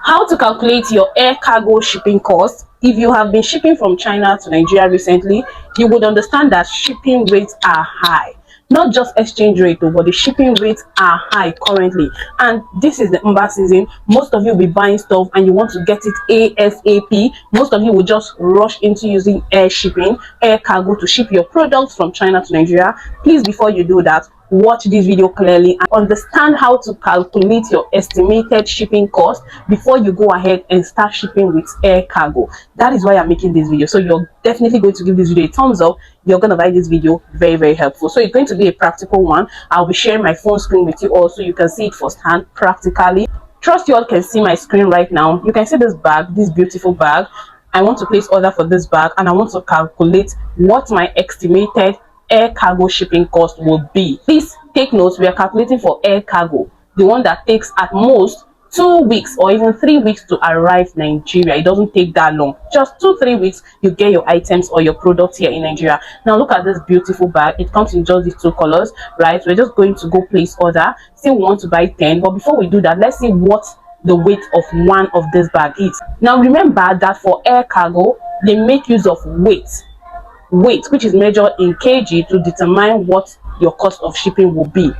How to calculate your air cargo shipping cost. If you have been shipping from China to Nigeria recently, you would understand that shipping rates are high. Not just exchange rate, but the shipping rates are high currently. And this is the Ember season. Most of you will be buying stuff and you want to get it ASAP. Most of you will just rush into using air shipping, air cargo to ship your products from China to Nigeria. Please, before you do that, watch this video clearly and understand how to calculate your estimated shipping cost before you go ahead and start shipping with air cargo. That is why I'm making this video. So you're definitely going to give this video a thumbs up. You're going to find this video very helpful. So it's going to be a practical one. I'll be sharing my phone screen with you all so you can see it firsthand practically. Trust you all can see my screen right now. You can see this bag, this beautiful bag. I want to place order for this bag and I want to calculate what my estimated air cargo shipping cost will be. Please take notes, we are calculating for air cargo, the one that takes at most 2 weeks or even 3 weeks to arrive Nigeria. It doesn't take that long. Just 2-3 weeks, you get your items or your products here in Nigeria. Now look at this beautiful bag. It comes in just these two colors, right? We're just going to go place order. Say we want to buy 10, but before we do that, let's see what the weight of one of this bag is. Now remember that for air cargo, they make use of weight, which is measured in kg to determine what your cost of shipping will be,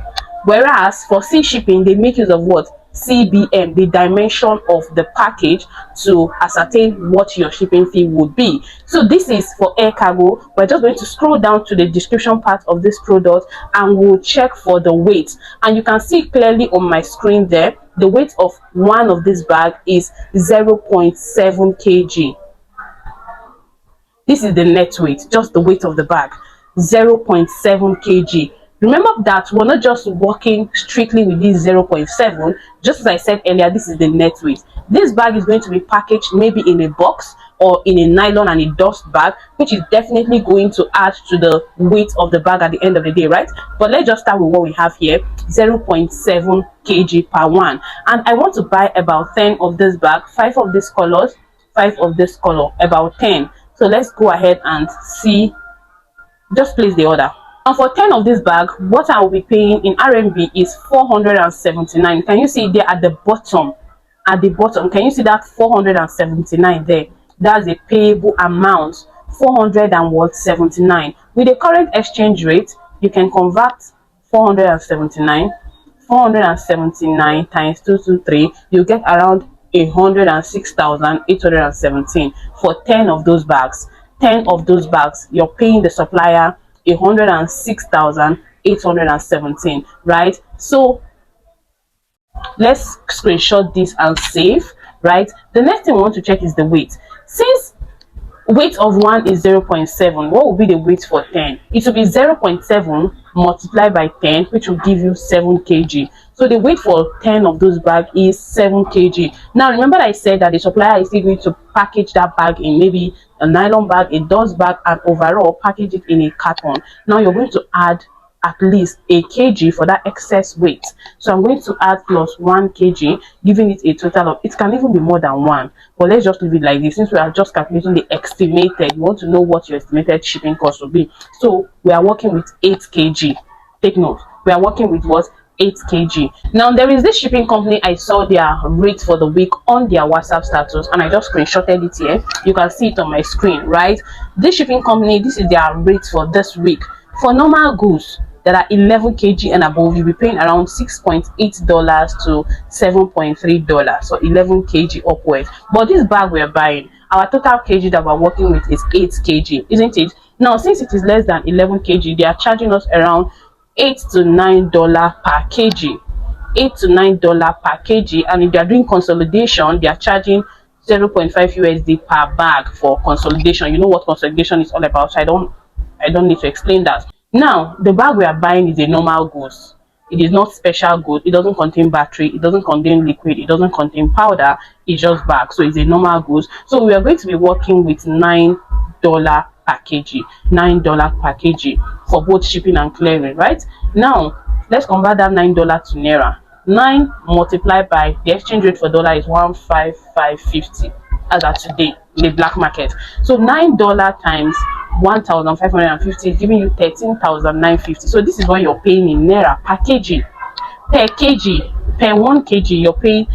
whereas for sea shipping they make use of what? CBM, the dimension of the package, to ascertain what your shipping fee would be. So this is for air cargo. We're just going to scroll down to the description part of this product and we'll check for the weight, and you can see clearly on my screen there the weight of one of this bag is 0.7 kg. This is the net weight, just the weight of the bag, 0.7 kg. Remember that we're not just working strictly with this 0.7. Just as I said earlier, this is the net weight. This bag is going to be packaged maybe in a box or in a nylon and a dust bag, which is definitely going to add to the weight of the bag at the end of the day, right? But let's just start with what we have here, 0.7 kg per one. And I want to buy about 10 of this bag, 5 of this colors, 5 of this color, about 10. So let's go ahead and see. Just place the order. And for 10 of this bag, what I will be paying in RMB is 479. Can you see there at the bottom? At the bottom, can you see that 479 there? That's a payable amount, 479. With the current exchange rate, you can convert 479 times 223. You get around 106,817 for 10 of those bags. 10 of those bags, you're paying the supplier 106,817, right? So let's screenshot this and save, right? The next thing we want to check is the weight. Since weight of one is 0.7, what will be the weight for 10? It will be 0.7 multiplied by 10, which will give you 7 kg. So the weight for 10 of those bags is 7 kg. Now remember that I said that the supplier is still going to package that bag in maybe a nylon bag, a dust bag, and overall package it in a carton. Now you're going to add at least a kg for that excess weight. So I'm going to add plus 1 kg, giving it a total of, it can even be more than 1, but let's just leave it like this. Since we are just calculating the estimated, you want to know what your estimated shipping cost will be. So we are working with 8 kg. Take note, we are working with what? 8 kg. Now there is this shipping company, I saw their rate for the week on their WhatsApp status and I just screenshotted it here. You can see it on my screen, right? This shipping company, this is their rate for this week. For normal goods that are 11 kg and above, you'll be paying around $6.8 to $7.3, so 11 kg upwards. But this bag we're buying, our total kg that we're working with is 8 kg, isn't it? Now since it is less than 11 kg, they are charging us around $8 to $9 per kg. $8 to $9 per kg, and if they are doing consolidation, they are charging 0.5 USD per bag for consolidation. You know what consolidation is all about, so I don't need to explain that. Now the bag we are buying is a normal goods. It is not special good. It doesn't contain battery, it doesn't contain liquid, it doesn't contain powder. It's just bag, so it's a normal goods. So we are going to be working with $9 per kg, $9 per kg for both shipping and clearing, right? Now let's convert that $9 to naira. 9 multiplied by the exchange rate for dollar is 155.50 as of today in the black market. So $9 times 1,550 is giving you 13,950. So this is what you're paying in naira per kg. Per 1 kg you're paying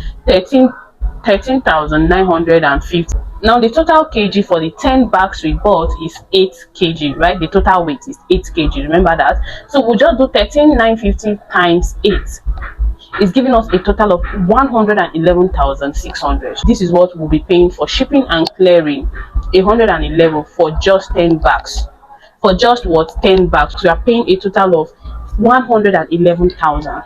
13,950. Now the total kg for the 10 bags we bought is 8 kg, right? The total weight is 8 kg, remember that. So we'll just do 13,950 times 8. It's giving us a total of 111,600. This is what we'll be paying for shipping and clearing. 111 for just 10 bags. For just what? 10 bags. So we are paying a total of 111,000.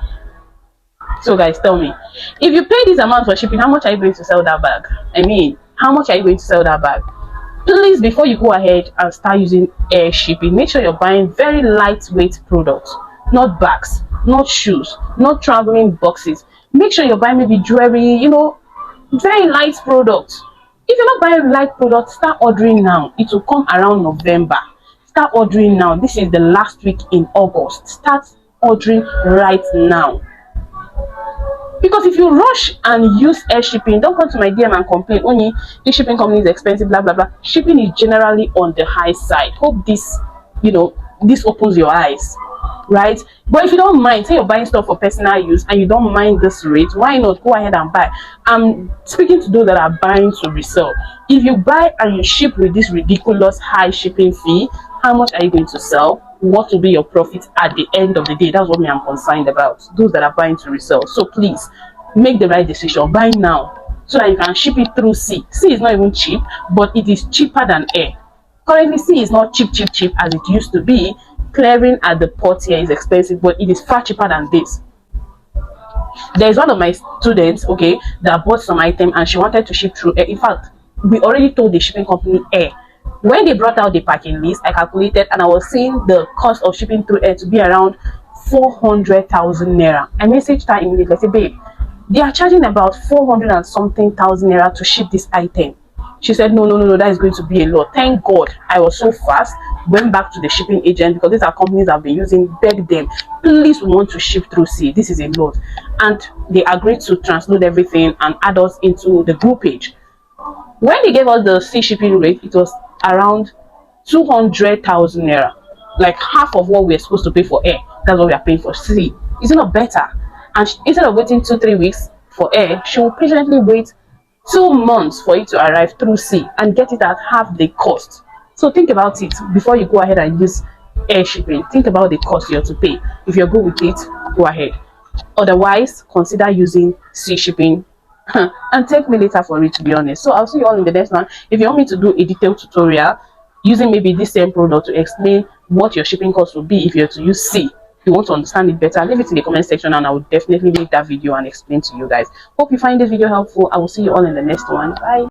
So guys, tell me, if you pay this amount for shipping, how much are you going to sell that bag? I mean, how much are you going to sell that bag? Please, before you go ahead and start using air shipping, make sure you're buying very lightweight products, not bags, not shoes, not traveling boxes. Make sure you're buying maybe jewelry, very light products. If you're not buying light products, start ordering now. It will come around November. Start ordering now. This is the last week in August. Start ordering right now. Because if you rush and use air shipping, don't come to my DM and complain, only this shipping company is expensive, blah blah blah. Shipping is generally on the high side. Hope this this opens your eyes, right? But if you don't mind, say you're buying stuff for personal use and you don't mind this rate, why not go ahead and buy? I'm speaking to those that are buying to resell. If you buy and you ship with this ridiculous high shipping fee, how much are you going to sell? What will be your profit at the end of the day? That's what I'm concerned about, those that are buying to resell. So please make the right decision. Buy now so that you can ship it through sea. Sea is not even cheap, but it is cheaper than air. Currently sea is not cheap as it used to be. Clearing at the port here is expensive, but it is far cheaper than this. There is one of my students, okay, that bought some item and she wanted to ship through air. In fact, we already told the shipping company air. When they brought out the packing list, I calculated and I was seeing the cost of shipping through air to be around 400,000 naira. I messaged her immediately. I said, babe, they are charging about 400 and something thousand naira to ship this item. She said, no, that is going to be a lot. Thank God I was so fast. Went back to the shipping agent, because these are companies I've been using, begged them, please, we want to ship through sea. This is a lot. And they agreed to transload everything and add us into the group page. When they gave us the sea shipping rate, it was around 200,000 naira, like half of what we're supposed to pay for air. That's what we are paying for sea. Is it not better? And instead of waiting 2-3 weeks for air, she will patiently wait 2 months for it to arrive through sea and get it at half the cost. So think about it before you go ahead and use air shipping. Think about the cost you have to pay. If you're good with it, go ahead. Otherwise, consider using sea shipping and take me later for it, to be honest. So I'll see you all in the next one. If you want me to do a detailed tutorial using maybe this same product to explain what your shipping cost will be if you're to use sea, if you want to understand it better, leave it in the comment section and I will definitely make that video and explain to you guys. Hope you find this video helpful. I will see you all in the next one. Bye.